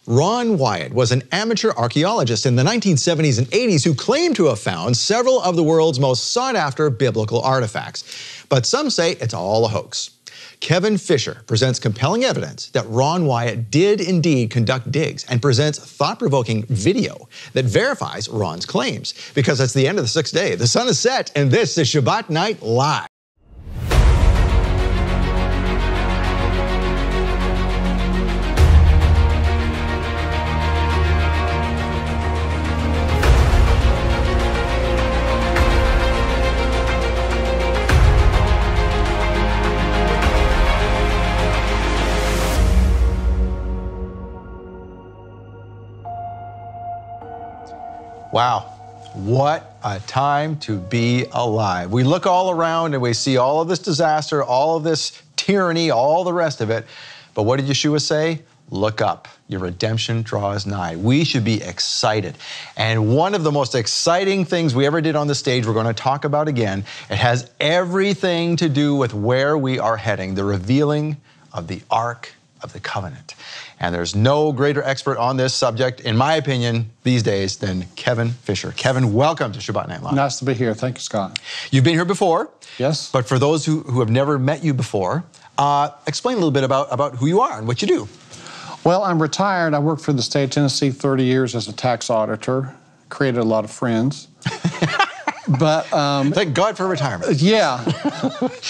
Ron Wyatt was an amateur archaeologist in the 1970s and 80s who claimed to have found several of the world's most sought-after biblical artifacts. But some say it's all a hoax. Kevinem Fisher presents compelling evidence that Ron Wyatt did indeed conduct digs and presents thought-provoking video that verifies Ron's claims. Because it's the end of the sixth day, the sun is set, and this is Shabbat Night Live. Wow, what a time to be alive. We look all around and we see all of this disaster, all of this tyranny, all the rest of it. But what did Yeshua say? Look up, your redemption draws nigh. We should be excited. And one of the most exciting things we ever did on the stage, we're going to talk about again. It has everything to do with where we are heading, the revealing of the Ark of the Covenant. And there's no greater expert on this subject, in my opinion, these days than Kevinem Fisher. Kevin, welcome to Shabbat Night Live. Nice to be here. Thank you, Scott. You've been here before. Yes. But for those who have never met you before, explain a little bit about who you are and what you do. Well, I'm retired. I worked for the state of Tennessee 30 years as a tax auditor, created a lot of friends. But thank God for retirement. Yeah.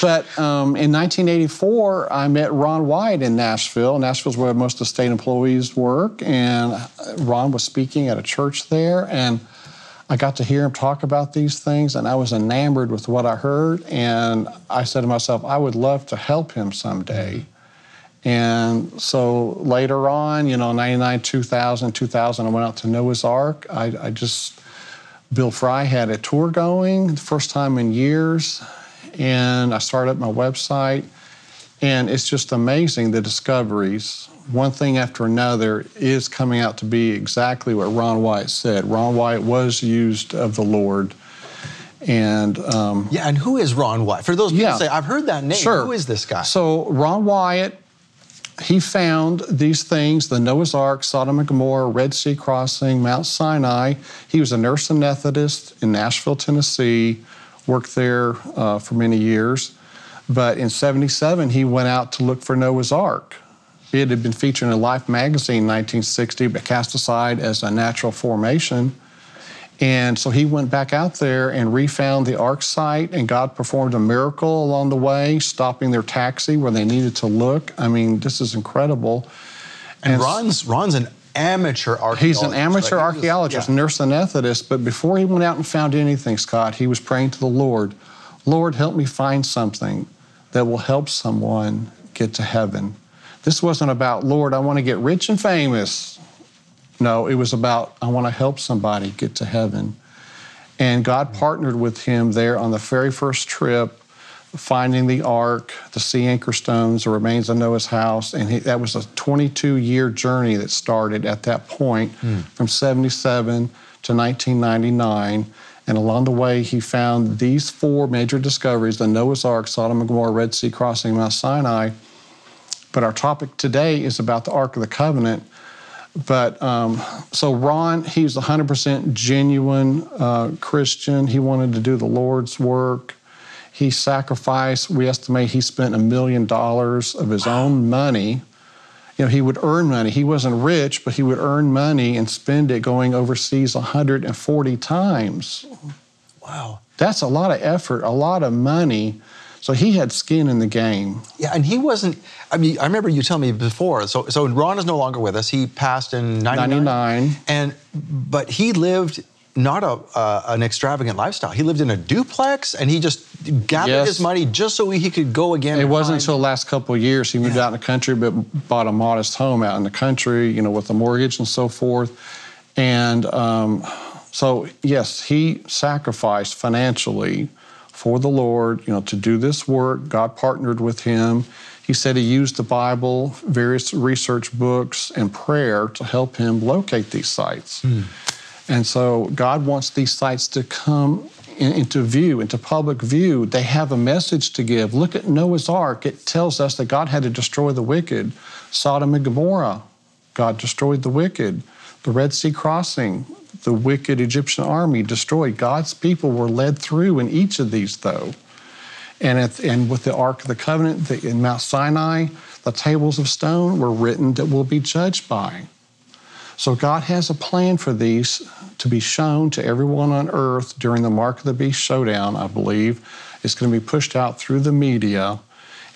But in 1984, I met Ron Wyatt in Nashville. Nashville's where most of the state employees work, and Ron was speaking at a church there, and I got to hear him talk about these things, and I was enamored with what I heard, and I said to myself, I would love to help him someday. And so later on, 99, 2000, I went out to Noah's Ark. Bill Fry had a tour going, the first time in years, and I started up my website, and it's just amazing, the discoveries. One thing after another is coming out to be exactly what Ron Wyatt said. Ron Wyatt was used of the Lord. And yeah, and who is Ron Wyatt? For those people who say, I've heard that name, sure. Who is this guy? So Ron Wyatt, he found these things, the Noah's Ark, Sodom and Gomorrah, Red Sea crossing, Mount Sinai. He was a nurse anesthetist in Nashville, Tennessee, worked there for many years. But in '77, he went out to look for Noah's Ark. It had been featured in Life magazine in 1960, but cast aside as a natural formation. And so he went back out there and refound the Ark site, and God performed a miracle along the way, stopping their taxi where they needed to look. I mean, this is incredible. And Ron's an amateur archaeologist. He's an amateur archaeologist, nurse anesthetist, but before he went out and found anything, Scott, he was praying to the Lord, Lord, help me find something that will help someone get to heaven. This wasn't about, Lord, I want to get rich and famous. No, it was about, I want to help somebody get to heaven. And God partnered with him there on the very first trip, finding the Ark, the sea anchor stones, the remains of Noah's house. And that was a 22-year journey that started at that point from '77 to 1999. And along the way, he found these four major discoveries, the Noah's Ark, Sodom and Gomorrah, Red Sea crossing, Mount Sinai. But our topic today is about the Ark of the Covenant. But so Ron, he's 100% genuine Christian. He wanted to do the Lord's work. He sacrificed, we estimate he spent $1 million of his own money. He would earn money. He wasn't rich, but he would earn money and spend it going overseas 140 times. Wow. That's a lot of effort, a lot of money. So he had skin in the game. Yeah, and he wasn't, I mean, I remember you telling me before, so Ron is no longer with us. He passed in 99. But he lived not an extravagant lifestyle. He lived in a duplex, and he just gathered his money just so he could go again. It wasn't until the last couple of years he moved out in the country, but bought a modest home out in the country, with a mortgage and so forth. And so, yes, he sacrificed financially for the Lord, to do this work. God partnered with him. He said he used the Bible, various research books, and prayer to help him locate these sites. And so God wants these sites to come into view, into public view. They have a message to give. Look at Noah's Ark. It tells us that God had to destroy the wicked, Sodom and Gomorrah. God destroyed the wicked. The Red Sea crossing, the wicked Egyptian army destroyed. God's people were led through in each of these, though. And with the Ark of the Covenant in Mount Sinai, the tables of stone were written that we'll be judged by. So God has a plan for these to be shown to everyone on earth during the Mark of the Beast showdown, I believe. It's going to be pushed out through the media,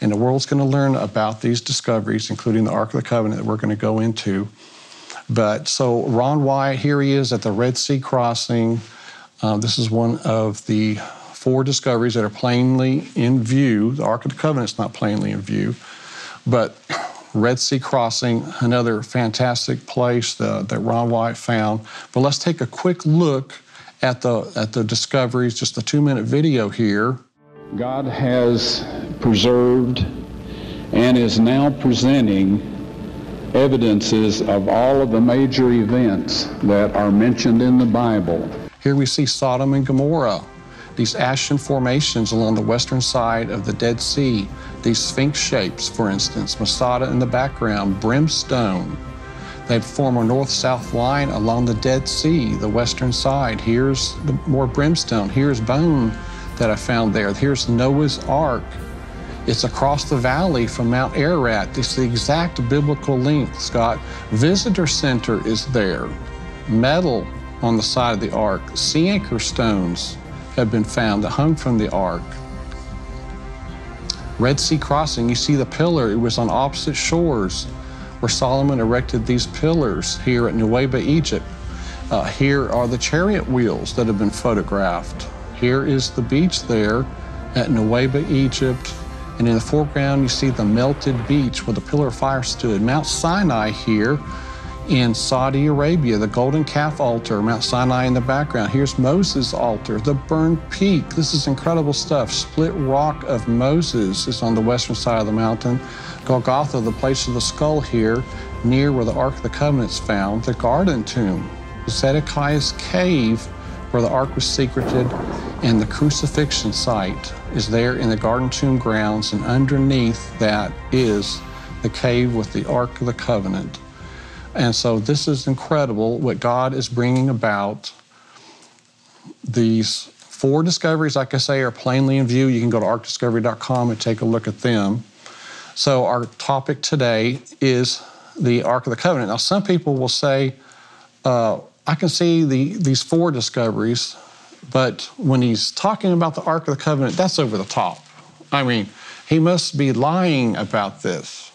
and the world's going to learn about these discoveries, including the Ark of the Covenant that we're going to go into. But so Ron Wyatt, here he is at the Red Sea crossing. This is one of the 4 discoveries that are plainly in view. The Ark of the Covenant's not plainly in view, but Red Sea crossing, another fantastic place that Ron Wyatt found. But let's take a quick look at the discoveries, just a 2-minute video here. God has preserved and is now presenting evidences of all of the major events that are mentioned in the Bible. Here we see Sodom and Gomorrah, these ashen formations along the western side of the Dead Sea, these sphinx shapes, for instance, Masada in the background, brimstone. They form a north-south line along the Dead Sea, the western side. Here's more brimstone. Here's bone that I found there. Here's Noah's Ark. It's across the valley from Mount Ararat. It's the exact biblical length, Scott. Visitor center is there. Metal on the side of the ark. Sea anchor stones have been found that hung from the ark. Red Sea crossing, you see the pillar. It was on opposite shores where Solomon erected these pillars here at Nuweiba, Egypt. Here are the chariot wheels that have been photographed. Here is the beach there at Nuweiba, Egypt. And in the foreground, you see the melted beach where the pillar of fire stood. Mount Sinai here in Saudi Arabia, the golden calf altar, Mount Sinai in the background. Here's Moses' altar, the burned peak. This is incredible stuff. Split rock of Moses is on the western side of the mountain. Golgotha, the place of the skull here, near where the Ark of the Covenant is found. The garden tomb, Zedekiah's cave, where the ark was secreted, and the crucifixion site is there in the garden tomb grounds, and underneath that is the cave with the Ark of the Covenant. And so this is incredible what God is bringing about. These 4 discoveries, like I say, are plainly in view. You can go to arkdiscovery.com and take a look at them. So our topic today is the Ark of the Covenant. Now, some people will say, I can see these 4 discoveries, but when he's talking about the Ark of the Covenant, that's over the top. I mean, he must be lying about this.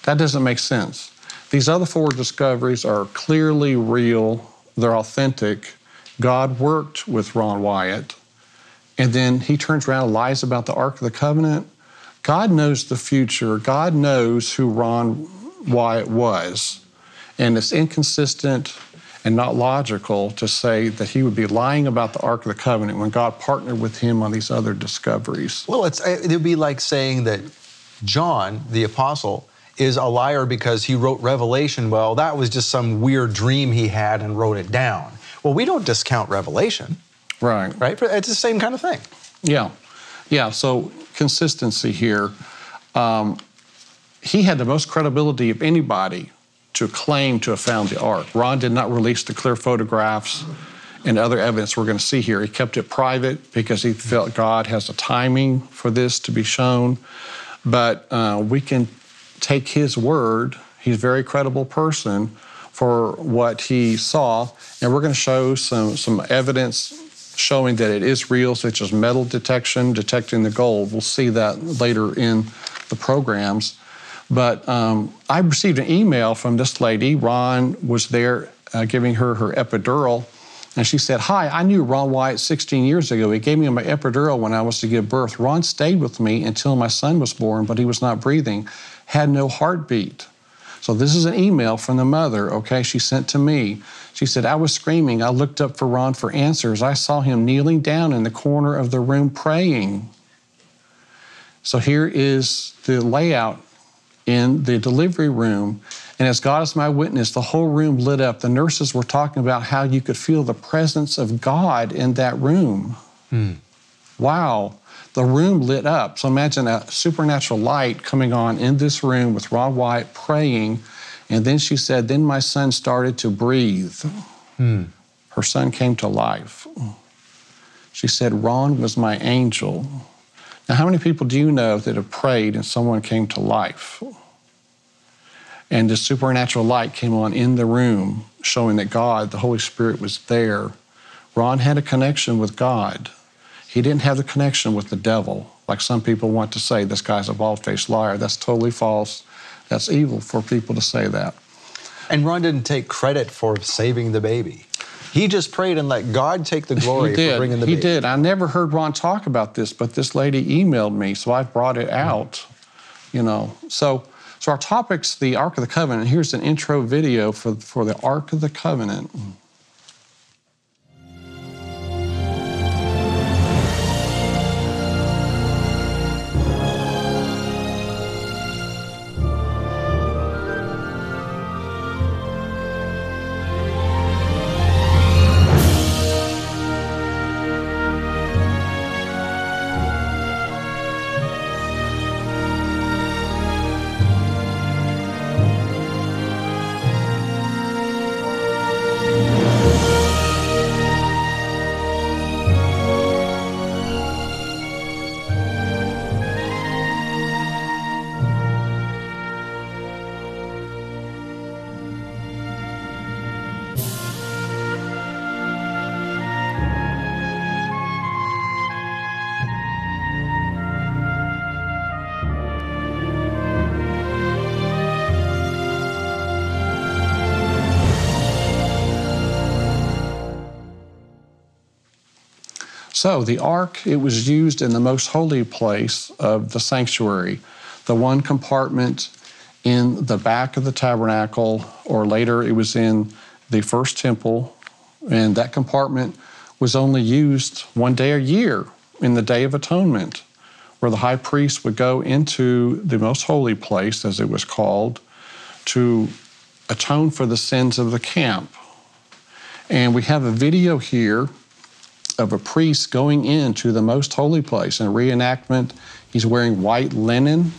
That doesn't make sense. These other 4 discoveries are clearly real. They're authentic. God worked with Ron Wyatt, and then he turns around and lies about the Ark of the Covenant. God knows the future. God knows who Ron Wyatt was, and it's inconsistent and not logical to say that he would be lying about the Ark of the Covenant when God partnered with him on these other discoveries. Well, it would be like saying that John, the apostle, is a liar because he wrote Revelation. Well, that was just some weird dream he had and wrote it down. Well, we don't discount Revelation. Right. Right? It's the same kind of thing. Yeah. Yeah, so consistency here. He had the most credibility of anybody to claim to have found the ark. Ron did not release the clear photographs and other evidence we're going to see here. He kept it private because he felt God has a timing for this to be shown. But we can take his word. He's a very credible person for what he saw. And we're going to show some evidence showing that it is real, such as metal detection, detecting the gold. We'll see that later in the programs. But I received an email from this lady. Ron was there giving her epidural. And she said, "Hi, I knew Ron Wyatt 16 years ago. He gave me my epidural when I was to give birth. Ron stayed with me until my son was born, but he was not breathing, had no heartbeat." So this is an email from the mother, okay, she sent to me. She said, "I was screaming. I looked up for Ron for answers. I saw him kneeling down in the corner of the room praying." So here is the layout in the delivery room. And as God is my witness, the whole room lit up. The nurses were talking about how you could feel the presence of God in that room. Wow. The room lit up. So imagine a supernatural light coming on in this room with Ron Wyatt praying, And then she said, then my son started to breathe. Her son came to life. She said, Ron was my angel. Now, how many people do you know that have prayed and someone came to life? And the supernatural light came on in the room, showing that God, the Holy Spirit, was there. Ron had a connection with God. He didn't have the connection with the devil, like some people want to say, this guy's a bald-faced liar. That's totally false. That's evil for people to say that. And Ron didn't take credit for saving the baby. He just prayed and let God take the glory for bringing the baby. He did. I never heard Ron talk about this, but this lady emailed me, so I brought it out, you know. So our topic's the Ark of the Covenant. Here's an intro video for the Ark of the Covenant. So the ark, it was used in the most holy place of the sanctuary, the one compartment in the back of the tabernacle, or later it was in the first temple, and that compartment was only used one day a year in the Day of Atonement, where the high priest would go into the most holy place, as it was called, to atone for the sins of the camp. And we have a video here of a priest going into the most holy place. In a reenactment, he's wearing white linen,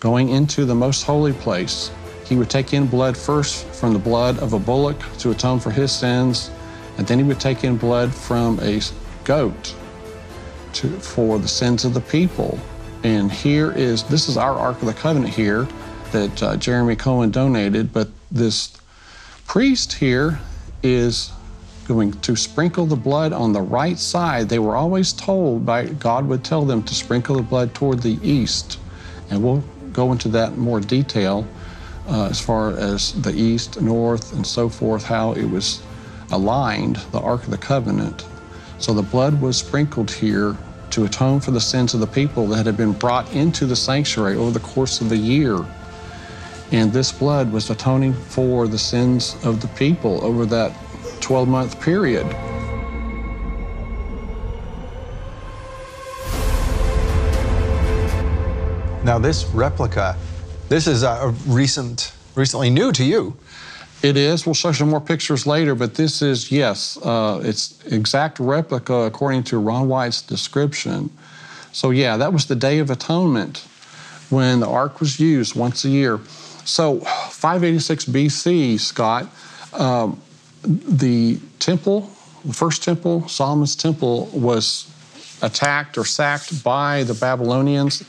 going into the most holy place. He would take in blood first from the blood of a bullock to atone for his sins, and then he would take in blood from a goat for the sins of the people. And this is our Ark of the Covenant here that Jeremy Cohen donated, but this priest here is going to sprinkle the blood on the right side. They were always told God would tell them to sprinkle the blood toward the east. And we'll go into that in more detail as far as the east, north, and so forth, how it was aligned, the Ark of the Covenant. So the blood was sprinkled here to atone for the sins of the people that had been brought into the sanctuary over the course of the year. And this blood was atoning for the sins of the people over that 12-month period. Now this replica, this is recently new to you. It is. We'll show you some more pictures later, but this is, yes, it's exact replica according to Ron Wyatt's description. So yeah, that was the Day of Atonement when the Ark was used once a year. So 586 BC, Scott, the temple, the first temple, Solomon's temple, was attacked or sacked by the Babylonians.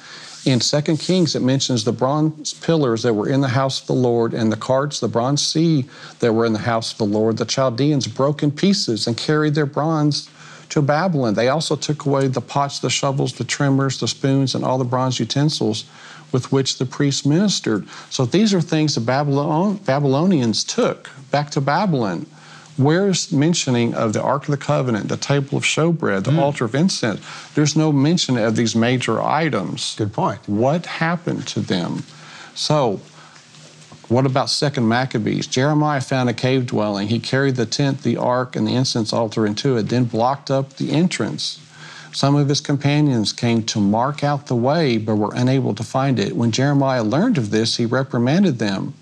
In 2 Kings, it mentions the bronze pillars that were in the house of the Lord and the carts, the bronze sea that were in the house of the Lord. The Chaldeans broke in pieces and carried their bronze to Babylon. They also took away the pots, the shovels, the trimmers, the spoons, and all the bronze utensils with which the priests ministered. So these are things the Babylonians took back to Babylon. Where's mentioning of the Ark of the Covenant, the table of showbread, the altar of incense? There's no mention of these major items. Good point. What happened to them? So, what about 2 Maccabees? Jeremiah found a cave dwelling. He carried the tent, the ark, and the incense altar into it, then blocked up the entrance. Some of his companions came to mark out the way, but were unable to find it. When Jeremiah learned of this, he reprimanded them.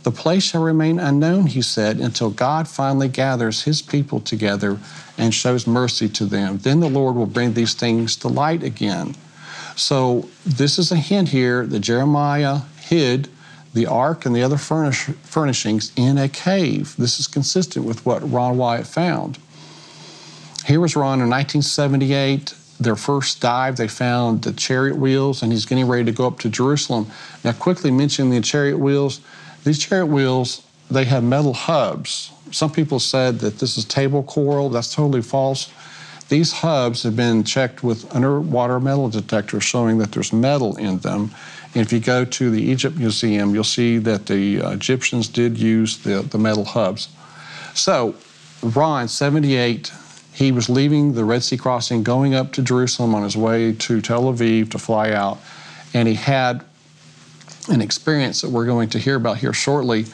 The place shall remain unknown, he said, until God finally gathers his people together and shows mercy to them. Then the Lord will bring these things to light again. So this is a hint here that Jeremiah hid the ark and the other furnishings in a cave. This is consistent with what Ron Wyatt found. Here was Ron in 1978. Their first dive, they found the chariot wheels, and he's getting ready to go up to Jerusalem. Now, quickly mentioning the chariot wheels, these chariot wheels, they have metal hubs. Some people said that this is table coral. That's totally false. These hubs have been checked with underwater metal detectors showing that there's metal in them. And if you go to the Egypt Museum, you'll see that the Egyptians did use the metal hubs. So, Ron, 78, he was leaving the Red Sea crossing, going up to Jerusalem on his way to Tel Aviv to fly out, and he had an experience that we're going to hear about here shortly.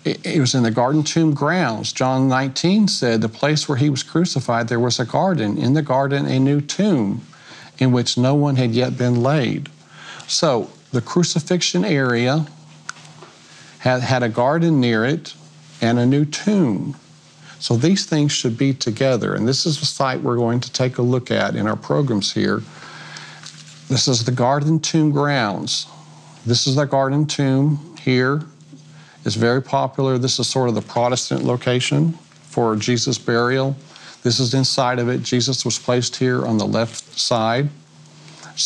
It was in the garden tomb grounds. John 19 said the place where he was crucified, there was a garden. In the garden, a new tomb in which no one had yet been laid. So the crucifixion area had a garden near it and a new tomb. So these things should be together, and this is the site we're going to take a look at in our programs here. This is the garden tomb grounds. This is the garden tomb here. It's very popular. This is sort of the Protestant location for Jesus' burial. This is inside of it. Jesus was placed here on the left side.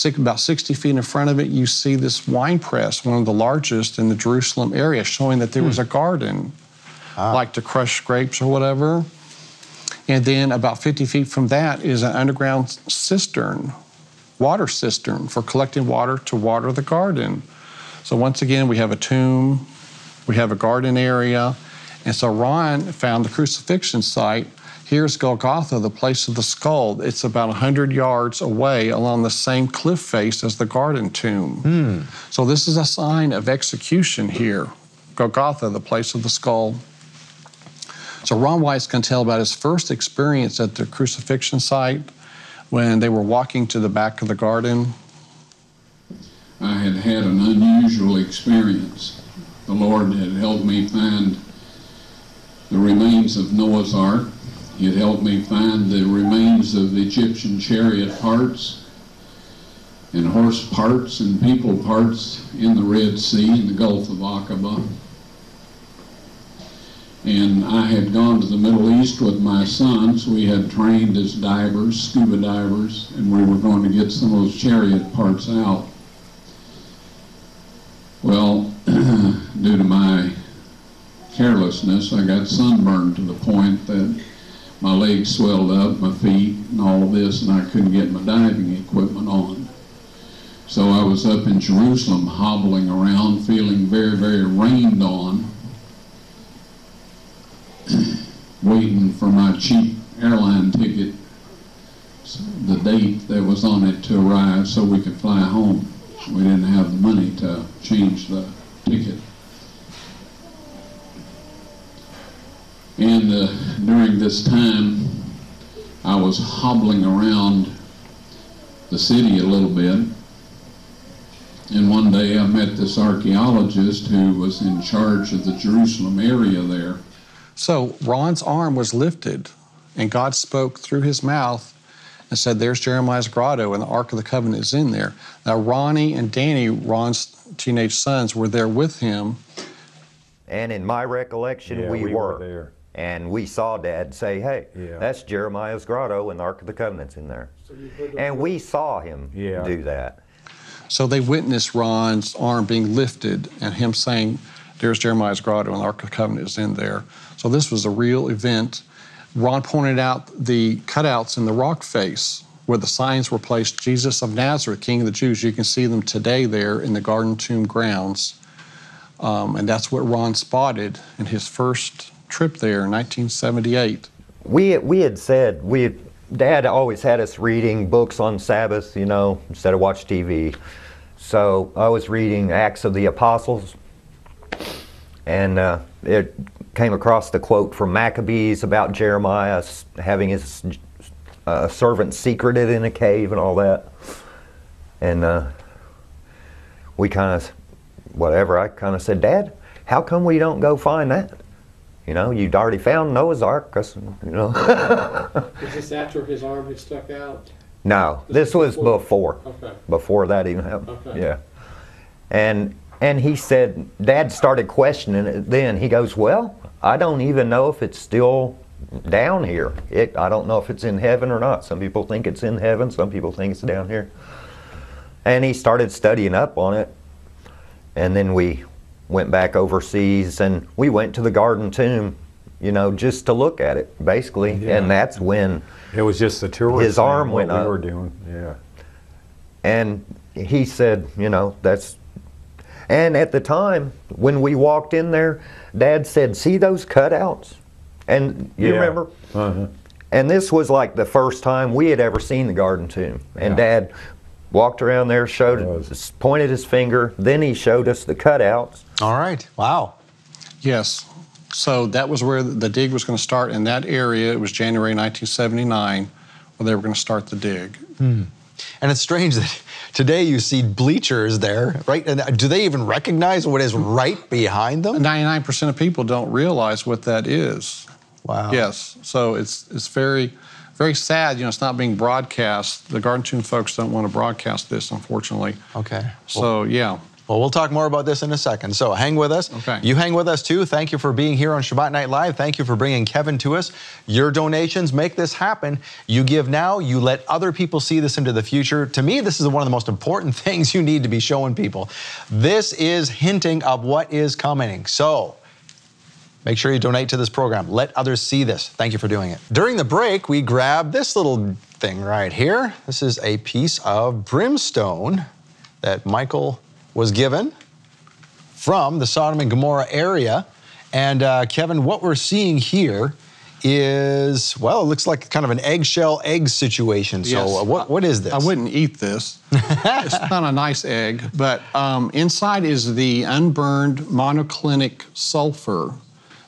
About 60 feet in front of it, you see this wine press, one of the largest in the Jerusalem area, showing that there was a garden. Like to crush grapes or whatever. And then about 50 feet from that is an underground cistern, water cistern for collecting water to water the garden. So once again, we have a tomb, we have a garden area, and so Ron found the crucifixion site. Here's Golgotha, the place of the skull. It's about 100 yards away along the same cliff face as the garden tomb. So this is a sign of execution here. Golgotha, the place of the skull. So Ron Wyatt's going to tell about his first experience at the crucifixion site when they were walking to the back of the garden. I had had an unusual experience. The Lord had helped me find the remains of Noah's Ark. He had helped me find the remains of Egyptian chariot parts and horse parts and people parts in the Red Sea, in the Gulf of Aqaba. And I had gone to the Middle East with my sons. We had trained as divers, scuba divers, and we were going to get some of those chariot parts out. Well, due to my carelessness, I got sunburned to the point that my legs swelled up, my feet, and all of this, and I couldn't get my diving equipment on. So I was up in Jerusalem hobbling around, feeling very, very rained on, waiting for my cheap airline ticket, the date that was on it, to arrive so we could fly home. We didn't have the money to change the ticket. And during this time, I was hobbling around the city a little bit. And one day I met this archaeologist who was in charge of the Jerusalem area there. So Ron's arm was lifted, and God spoke through his mouth and said, there's Jeremiah's grotto, and the Ark of the Covenant is in there. Now, Ronnie and Danny, Ron's teenage sons, were there with him. And in my recollection, we were there. And we saw Dad say, hey, that's Jeremiah's grotto, and the Ark of the Covenant's in there. So and we saw him do that. So they witnessed Ron's arm being lifted and him saying, there's Jeremiah's grotto, and the Ark of the Covenant is in there. So this was a real event. Ron pointed out the cutouts in the rock face where the signs were placed, Jesus of Nazareth, King of the Jews. You can see them today there in the garden tomb grounds. And that's what Ron spotted in his first trip there in 1978. We had said, Dad always had us reading books on Sabbath, you know, instead of watch TV. So I was reading Acts of the Apostles, and it came across the quote from Maccabees about Jeremiah having his servant secreted in a cave and all that. And we kind of, I kind of said, Dad, how come we don't go find that? You know, you'd already found Noah's Ark, you know. Is this after his arm had stuck out? No, this was before. Okay. Before that even happened. Okay. Yeah. And And he said, Dad started questioning it then. He goes, well, I don't even know if it's still down here. I don't know if it's in heaven or not. Some people think it's in heaven, some people think it's down here. And he started studying up on it. And then we went back overseas and we went to the Garden Tomb, you know, just to look at it, basically. Yeah. And that's when it was just the tourist. his arm went up. We were doing, yeah. And he said, you know, that's. And at the time, when we walked in there, Dad said, see those cutouts? And you remember? Uh-huh. And this was like the first time we had ever seen the Garden Tomb. And Dad walked around there, pointed his finger, then he showed us the cutouts. All right. Wow. Yes. So that was where the dig was going to start in that area. It was January 1979 where they were going to start the dig. And it's strange that today you see bleachers there, right? And do they even recognize what is right behind them? 99% of people don't realize what that is. Wow. Yes. So it's very, very sad. You know, it's not being broadcast. The Garden Tomb folks don't want to broadcast this, unfortunately. Okay. So, yeah. Well, we'll talk more about this in a second. So hang with us. Okay. You hang with us too. Thank you for being here on Shabbat Night Live. Thank you for bringing Kevin to us. Your donations make this happen. You give now, you let other people see this into the future. To me, this is one of the most important things you need to be showing people. This is hinting of what is coming. So make sure you donate to this program. Let others see this. Thank you for doing it. During the break, we grabbed this little thing right here. This is a piece of brimstone that Michael was given from the Sodom and Gomorrah area. And Kevin, what we're seeing here is, well, it looks like kind of an eggshell egg situation. So Yes. What is this? I wouldn't eat this. It's not a nice egg, but inside is the unburned monoclinic sulfur.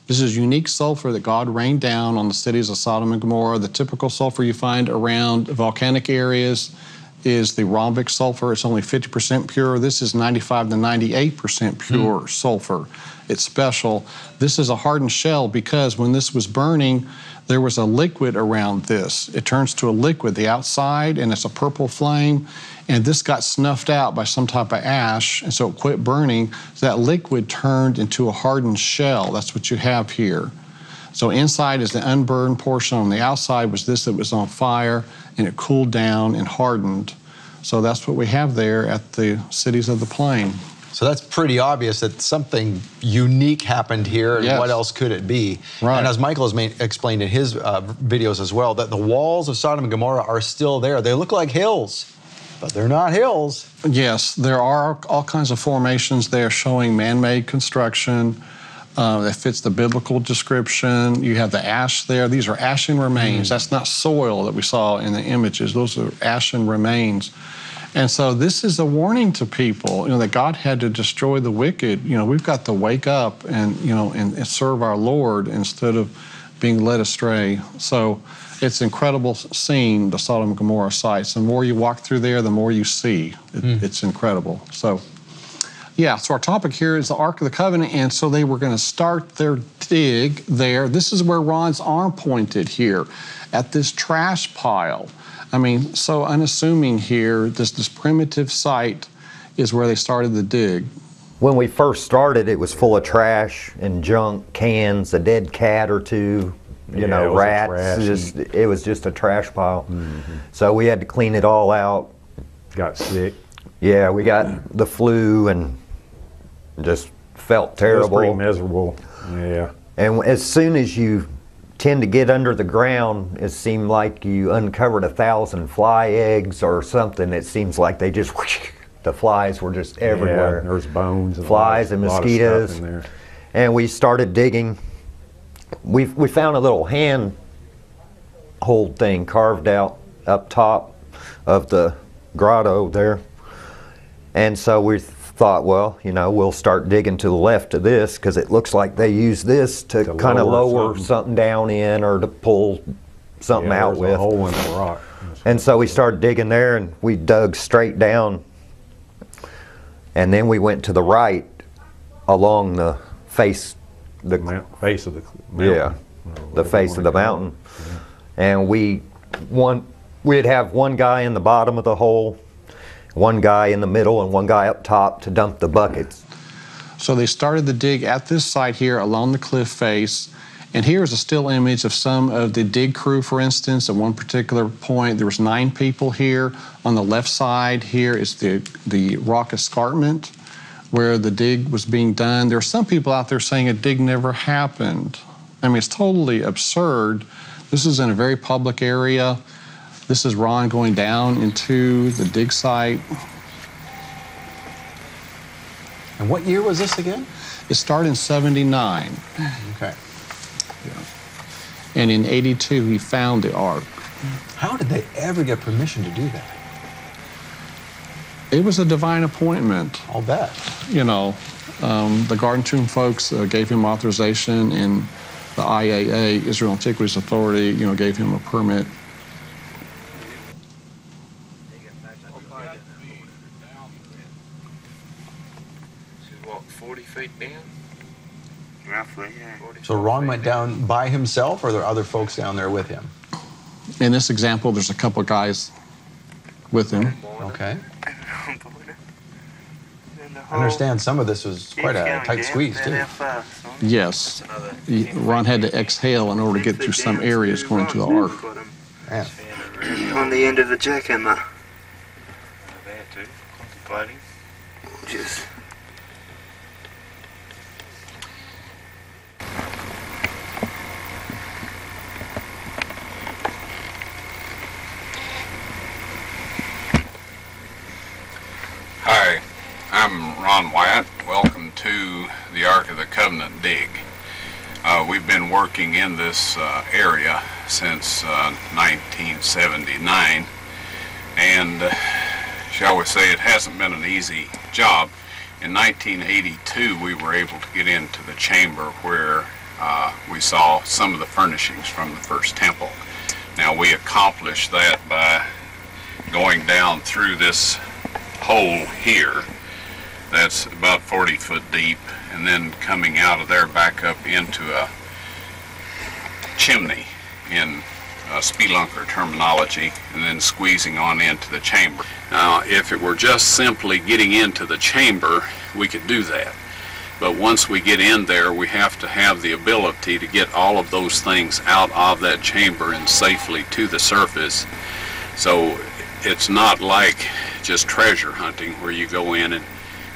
This is unique sulfur that God rained down on the cities of Sodom and Gomorrah. The typical sulfur you find around volcanic areas is the rhombic sulfur. It's only 50% pure. This is 95 to 98% pure sulfur. It's special. This is a hardened shell because when this was burning, there was a liquid around this. It turns to a liquid, the outside, and it's a purple flame. And this got snuffed out by some type of ash, and so it quit burning. So that liquid turned into a hardened shell. That's what you have here. So inside is the unburned portion. On the outside was this that was on fire, and it cooled down and hardened. So that's what we have there at the cities of the plain. So that's pretty obvious that something unique happened here, and Yes. what else could it be? Right. And as Michael has explained in his videos as well, that the walls of Sodom and Gomorrah are still there. They look like hills, but they're not hills. Yes, there are all kinds of formations there showing man-made construction that fits the biblical description. You have the ash there. These are ashen remains. That's not soil that we saw in the images. Those are ashen remains. And so this is a warning to people, you know, that God had to destroy the wicked. You know, we've got to wake up and, you know, and serve our Lord instead of being led astray. So it's an incredible scene, the Sodom and Gomorrah sites. The more you walk through there, the more you see. It's incredible. So, yeah, so our topic here is the Ark of the Covenant, and so they were going to start their dig there. This is where Ron's arm pointed here, at this trash pile. I mean, so unassuming here, this primitive site is where they started the dig. When we first started, it was full of trash and junk, cans, a dead cat or two, you know, rats. It was just a trash pile. So we had to clean it all out. Got sick. Yeah, we got the flu and just felt terrible. It was pretty miserable. Yeah. And as soon as you tend to get under the ground, it seemed like you uncovered 1,000 fly eggs or something. It seems like they just, whoosh, the flies were just everywhere. Yeah, there's bones and flies and mosquitoes. In there. And we started digging. We found a little hand hold thing carved out up top of the grotto there. And so we thought, well, you know, we'll start digging to the left of this because it looks like they use this to kind of lower something down in or to pull something out with. A hole in the rock. And so we started digging there and we dug straight down. And then we went to the right along the face. Face of the mountain. Yeah, the face of the mountain. And we'd have one guy in the bottom of the hole, one guy in the middle, and one guy up top to dump the buckets. So they started the dig at this site here along the cliff face. And here is a still image of some of the dig crew, for instance. At one particular point, there was 9 people here. On the left side here is the rock escarpment where the dig was being done. There are some people out there saying a dig never happened. I mean, it's totally absurd. This is in a very public area. This is Ron going down into the dig site. And what year was this again? It started in 79. Okay. And in 82, he found the Ark. How did they ever get permission to do that? It was a divine appointment. I'll bet. You know, the Garden Tomb folks gave him authorization, and the IAA, Israel Antiquities Authority, you know, gave him a permit. What, 40 feet down? Roughly, yeah. So Ron went down by himself, or are there other folks down there with him? In this example, there's a couple of guys with him. Okay. I understand some of this was quite a tight squeeze, too. Yes. Ron had to exhale in order to get through some areas going to the Ark. Man. On the end of the jackhammer. Just... Hi, I'm Ron Wyatt. Welcome to the Ark of the Covenant dig. We've been working in this area since 1979, and shall we say it hasn't been an easy job. In 1982 we were able to get into the chamber where we saw some of the furnishings from the first temple. Now we accomplished that by going down through this hole here that's about 40 foot deep, and then coming out of there back up into a chimney in spelunker terminology, and then squeezing on into the chamber. Now if it were just simply getting into the chamber, we could do that, but once we get in there we have to have the ability to get all of those things out of that chamber and safely to the surface. So it's not like just treasure hunting where you go in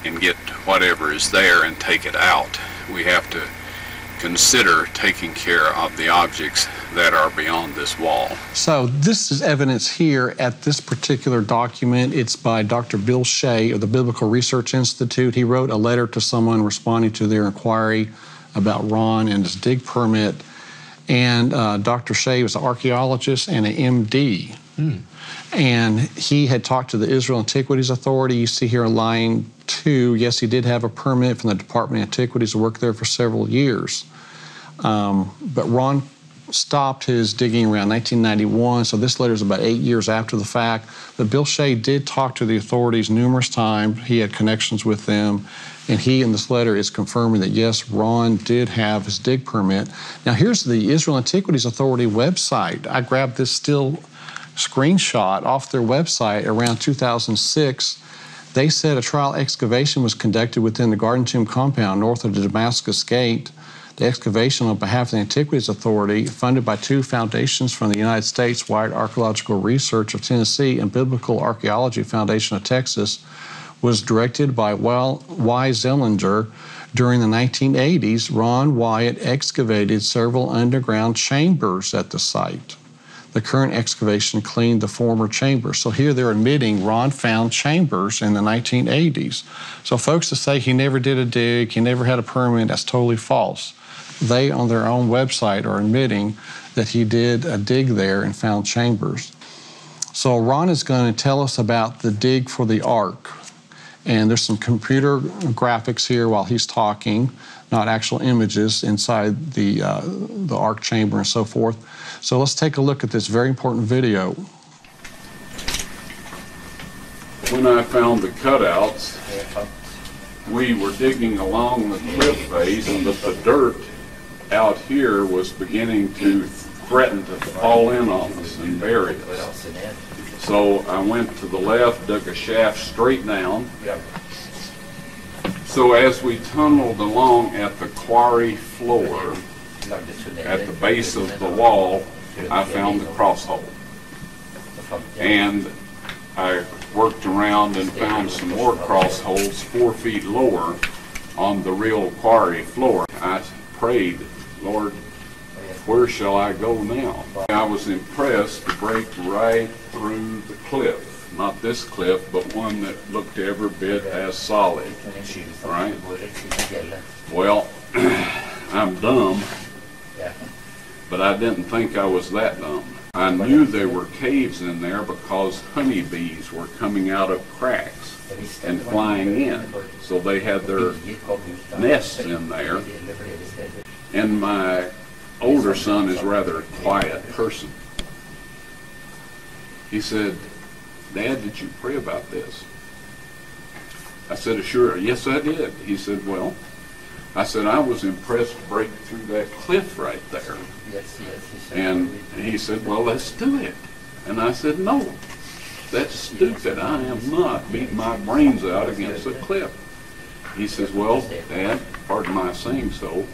and get whatever is there and take it out. We have to consider taking care of the objects that are beyond this wall. So this is evidence here at this particular document. It's by Dr. Bill Shea of the Biblical Research Institute. He wrote a letter to someone responding to their inquiry about Ron and his dig permit. And Dr. Shea was an archaeologist and an MD. And he had talked to the Israel Antiquities Authority. You see here in line 2, yes, he did have a permit from the Department of Antiquities to work there for several years. But Ron stopped his digging around 1991, so this letter is about 8 years after the fact. But Bill Shea did talk to the authorities numerous times. He had connections with them, and he in this letter is confirming that yes, Ron did have his dig permit. Now here's the Israel Antiquities Authority website. I grabbed this still screenshot off their website around 2006. They said a trial excavation was conducted within the Garden Tomb compound north of the Damascus Gate. The excavation on behalf of the Antiquities Authority, funded by 2 foundations from the United States, Wyatt Archaeological Research of Tennessee and Biblical Archaeology Foundation of Texas, was directed by Y. Zellinger. During the 1980s, Ron Wyatt excavated several underground chambers at the site. The current excavation cleaned the former chambers. So here they're admitting Ron found chambers in the 1980s. So folks that say he never did a dig, he never had a permit, that's totally false. They, on their own website, are admitting that he did a dig there and found chambers. So Ron is going to tell us about the dig for the Ark. And there's some computer graphics here while he's talking, not actual images inside the Ark chamber and so forth. So let's take a look at this very important video. When I found the cutouts, we were digging along the cliff face, but the dirt out here was beginning to threaten to fall in on us and bury us. So I went to the left, dug a shaft straight down, So as we tunneled along at the quarry floor, at the base of the wall, I found the cross hole. And I worked around and found some more cross holes 4 feet lower on the real quarry floor. I prayed, Lord, where shall I go now? I was impressed to break right through the cliff. Not this cliff, but one that looked every bit as solid. Right? Well, I'm dumb, but I didn't think I was that dumb. I knew there were caves in there because honeybees were coming out of cracks and flying in. So they had their nests in there. And my older son is rather a quiet person. He said, Dad, did you pray about this? I said, sure. Yes, I did. He said, well, I said, I was impressed to break through that cliff right there. And he said, well, let's do it. And I said, no, that's stupid. I am not beating my brains out against a cliff. He says, well, Dad, pardon my saying so,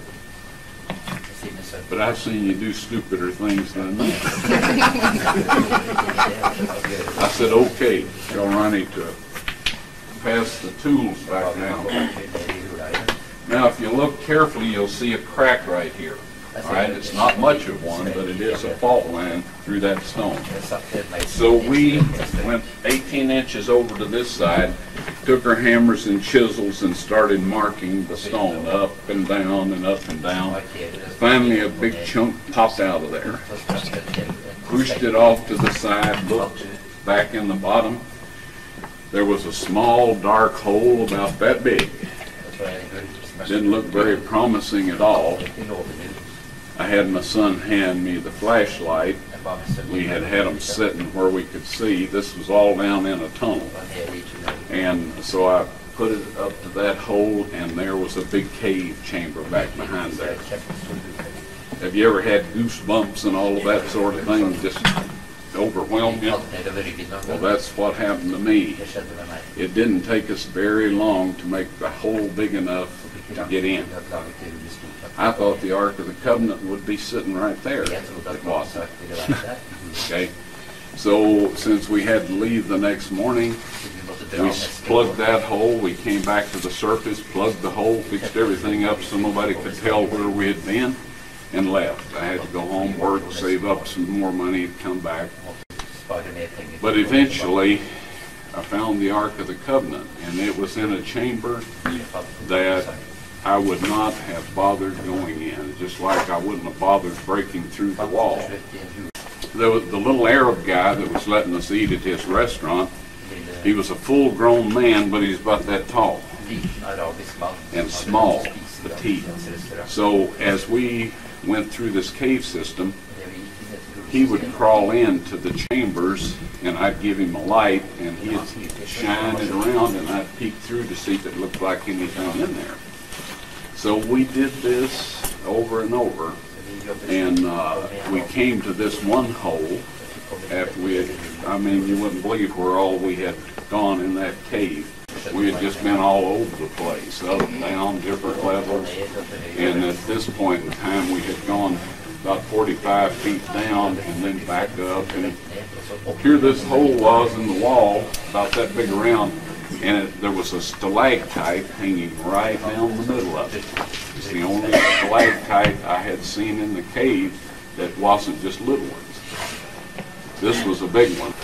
but I've seen you do stupider things than that. I said, okay, y'all running to pass the tools back now. Now, if you look carefully, you'll see a crack right here. All right, it's not much of one, but it is a fault line through that stone. So we went 18 inches over to this side, took our hammers and chisels and started marking the stone up and down and up and down. Finally, a big chunk popped out of there. Pushed it off to the side, looked back in the bottom. There was a small, dark hole about that big. Didn't look very promising at all. I had my son hand me the flashlight. We had them sitting where we could see. This was all down in a tunnel. And so I put it up to that hole, and there was a big cave chamber back behind there. Have you ever had goosebumps and all of that sort of thing just overwhelm you? Well, that's what happened to me. It didn't take us very long to make the hole big enough to get in. I thought the Ark of the Covenant would be sitting right there. It wasn't. Okay. So since we had to leave the next morning, we plugged that hole. We came back to the surface, plugged the hole, fixed everything up so nobody could tell where we had been, and left. I had to go home, work, save up some more money, come back. But eventually, I found the Ark of the Covenant, and it was in a chamber that I would not have bothered going in, just like I wouldn't have bothered breaking through the wall. There was the little Arab guy that was letting us eat at his restaurant. He was a full-grown man, but he's about that tall and small, petite. So as we went through this cave system, he would crawl into the chambers, and I'd give him a light, and he'd shine it around, and I'd peek through to see if it looked like anything in there. So we did this over and over, and we came to this one hole after we had, I mean, you wouldn't believe where all we had gone in that cave. We had just been all over the place, up and down, different levels, and at this point in time we had gone about 45 feet down and then back up, and here this hole was in the wall, about that big around, and there was a stalactite hanging right down the middle of it. It's the only stalactite I had seen in the cave that wasn't just little ones. This was a big one.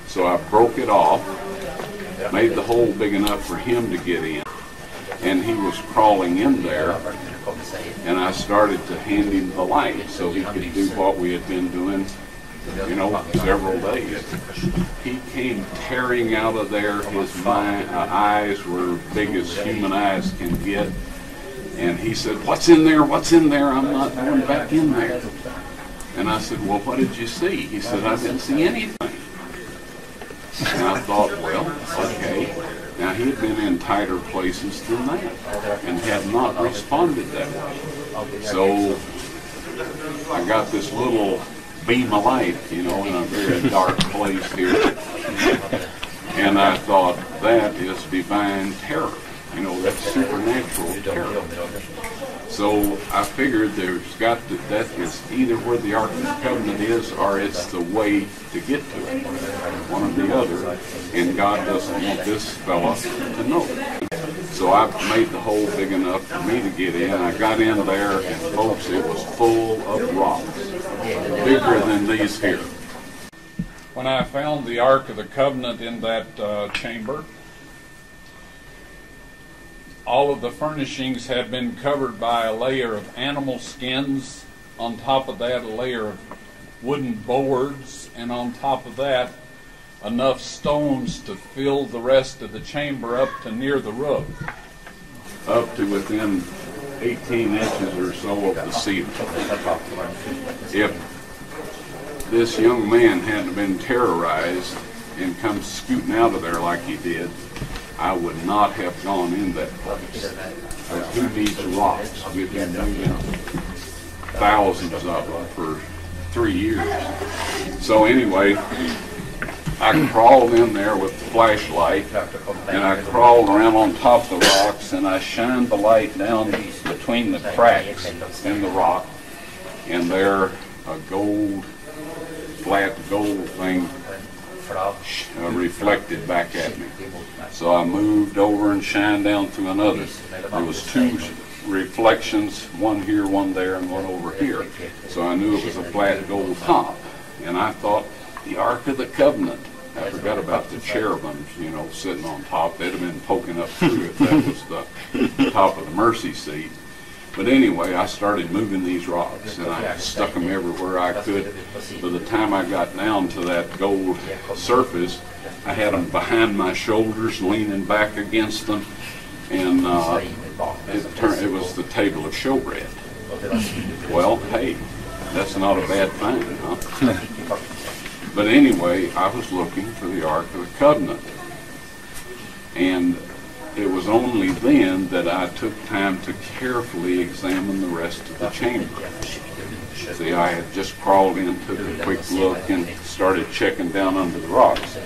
So I broke it off, made the hole big enough for him to get in, and he was crawling in there, and I started to hand him the light so he could do what we had been doing, you know, several days. He came tearing out of there. His eyes were big as human eyes can get. And he said, "What's in there? What's in there? I'm not going back in there." And I said, "Well, what did you see?" He said, "I didn't see anything." And I thought, well, okay. Now, he had been in tighter places than that and had not responded that way. So I got this little beam of light, you know, in a very dark place here. And I thought, that is divine terror. You know, that's supernatural terror. So I figured there's got to, that is either where the Ark of the Covenant is, or it's the way to get to it, one or the other. And God doesn't want this fella to know. So I made the hole big enough for me to get in. I got in there, and folks, it was full of rocks, bigger than these here. When I found the Ark of the Covenant in that chamber, all of the furnishings had been covered by a layer of animal skins. On top of that, a layer of wooden boards, and on top of that, enough stones to fill the rest of the chamber up to near the roof. Up to within 18 inches or so of the ceiling. If this young man hadn't been terrorized and come scooting out of there like he did, I would not have gone in that place. Who needs rocks? We've been moving thousands of them for 3 years. So anyway, I crawled in there with the flashlight, and I crawled around on top of the rocks, and I shined the light down between the cracks in the rock, and there a gold, flat gold thing reflected back at me. So I moved over and shined down through another. There was 2 reflections, one here, one there, and one over here. So I knew it was a flat gold top. And I thought, the Ark of the Covenant. I forgot about the cherubims, you know, sitting on top. They'd have been poking up through if that was the top of the mercy seat. But anyway, I started moving these rocks, and I stuck them everywhere I could. By the time I got down to that gold surface, I had them behind my shoulders, leaning back against them, and it was the table of showbread. Well, hey, that's not a bad find, huh? But anyway, I was looking for the Ark of the Covenant, and it was only then that I took time to carefully examine the rest of the chamber. See, I had just crawled in, took a quick look, and started checking down under the rocks.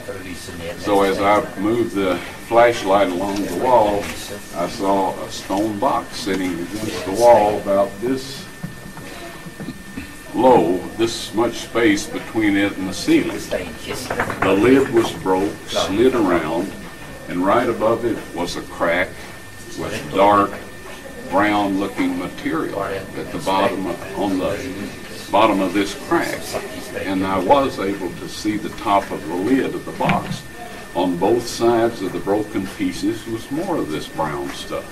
So as I moved the flashlight along the wall, I saw a stone box sitting against the wall about this low, this much space between it and the ceiling. The lid was broke, slid around, and right above it was a crack with dark brown looking material at the bottom on the bottom of this crack. And I was able to see the top of the lid of the box. On both sides of the broken pieces was more of this brown stuff.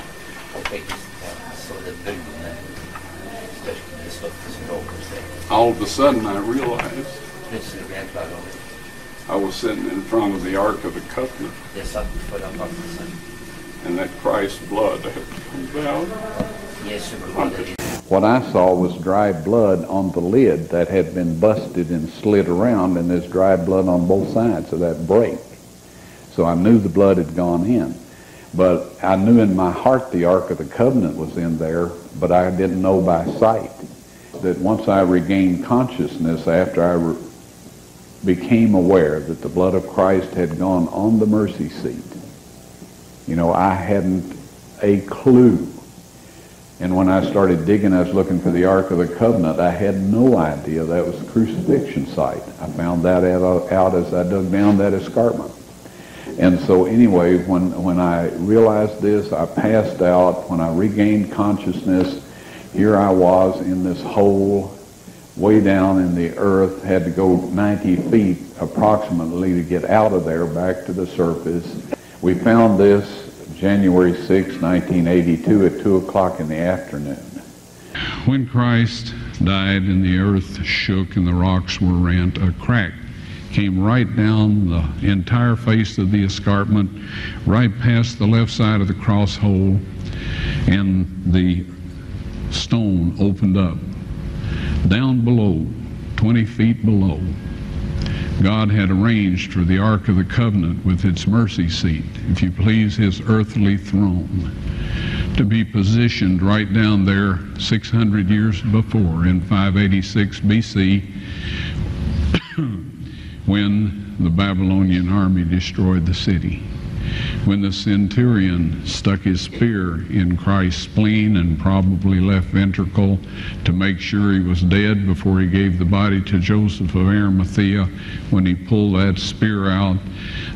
All of a sudden I realized I was sitting in front of the Ark of the Covenant, and that Christ's blood had come down. What I saw was dry blood on the lid that had been busted and slid around, and there's dry blood on both sides of that break. So I knew the blood had gone in. But I knew in my heart the Ark of the Covenant was in there, but I didn't know by sight. That once I regained consciousness after I became aware that the blood of Christ had gone on the mercy seat, you know, I hadn't a clue. And when I started digging, I was looking for the Ark of the Covenant. I had no idea that was the crucifixion site. I found that out as I dug down that escarpment. And so anyway, when I realized this, I passed out. When I regained consciousness, here I was in this hole way down in the earth, had to go 90 feet approximately to get out of there back to the surface. We found this January 6, 1982 at 2 o'clock in the afternoon. When Christ died and the earth shook and the rocks were rent, a crack came right down the entire face of the escarpment, right past the left side of the cross hole, and the stone opened up. Down below, 20 feet below, God had arranged for the Ark of the Covenant with its mercy seat, if you please, his earthly throne, to be positioned right down there 600 years before in 586 BC when the Babylonian army destroyed the city. when the centurion stuck his spear in Christ's spleen and probably left ventricle to make sure he was dead before he gave the body to Joseph of Arimathea. When he pulled that spear out,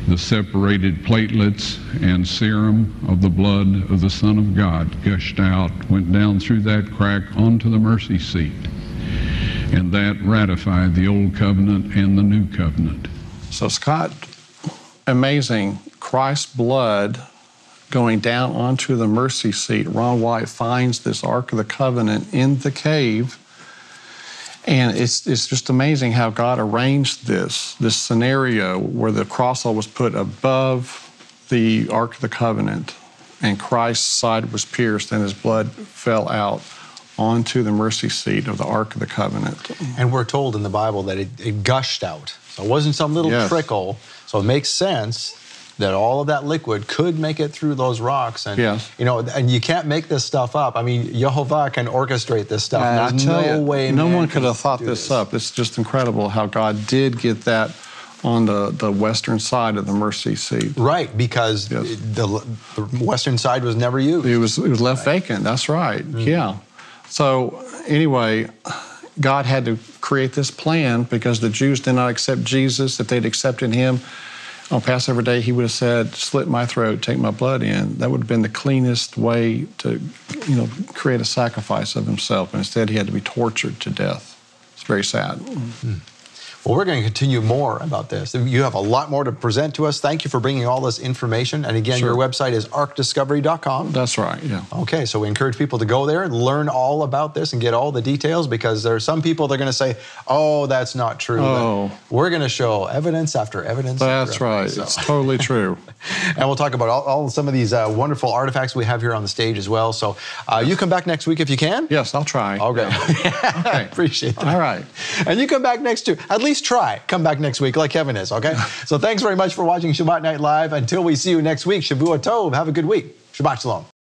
the separated platelets and serum of the blood of the Son of God gushed out, went down through that crack onto the mercy seat. And that ratified the Old Covenant and the New Covenant. So, Scott, amazing. Christ's blood going down onto the mercy seat. Ron Wyatt finds this Ark of the Covenant in the cave. And it's just amazing how God arranged this scenario where the cross was put above the Ark of the Covenant, and Christ's side was pierced and his blood fell out onto the mercy seat of the Ark of the Covenant. And we're told in the Bible that it gushed out. So it wasn't some little trickle. So it makes sense that all of that liquid could make it through those rocks. And, you know, and you can't make this stuff up. I mean, Jehovah can orchestrate this stuff. There's no way no one could have thought this up. It's just incredible how God did get that on the western side of the mercy seat. Right, because the western side was never used. It was left vacant, that's right, yeah. So anyway, God had to create this plan because the Jews did not accept Jesus. If they'd accepted him on Passover Day, he would have said, slit my throat, take my blood in. That would have been the cleanest way to, you know, create a sacrifice of himself. And instead, he had to be tortured to death. It's very sad. Well, we're going to continue more about this. You have a lot more to present to us. Thank you for bringing all this information. And again, your website is arkdiscovery.com. That's right, yeah. Okay, so we encourage people to go there and learn all about this and get all the details, because there are some people that are going to say, oh, that's not true. Oh. But we're going to show evidence after evidence. That's right. So. It's totally true. And we'll talk about all some of these wonderful artifacts we have here on the stage as well. So you come back next week if you can. Yes, I'll try. Okay. Yeah. Okay. Appreciate that. All right. And you come back next week. At least try. Come back next week like Kevin is, okay? So thanks very much for watching Shabbat Night Live. Until we see you next week, Shavua Tov. Have a good week. Shabbat Shalom.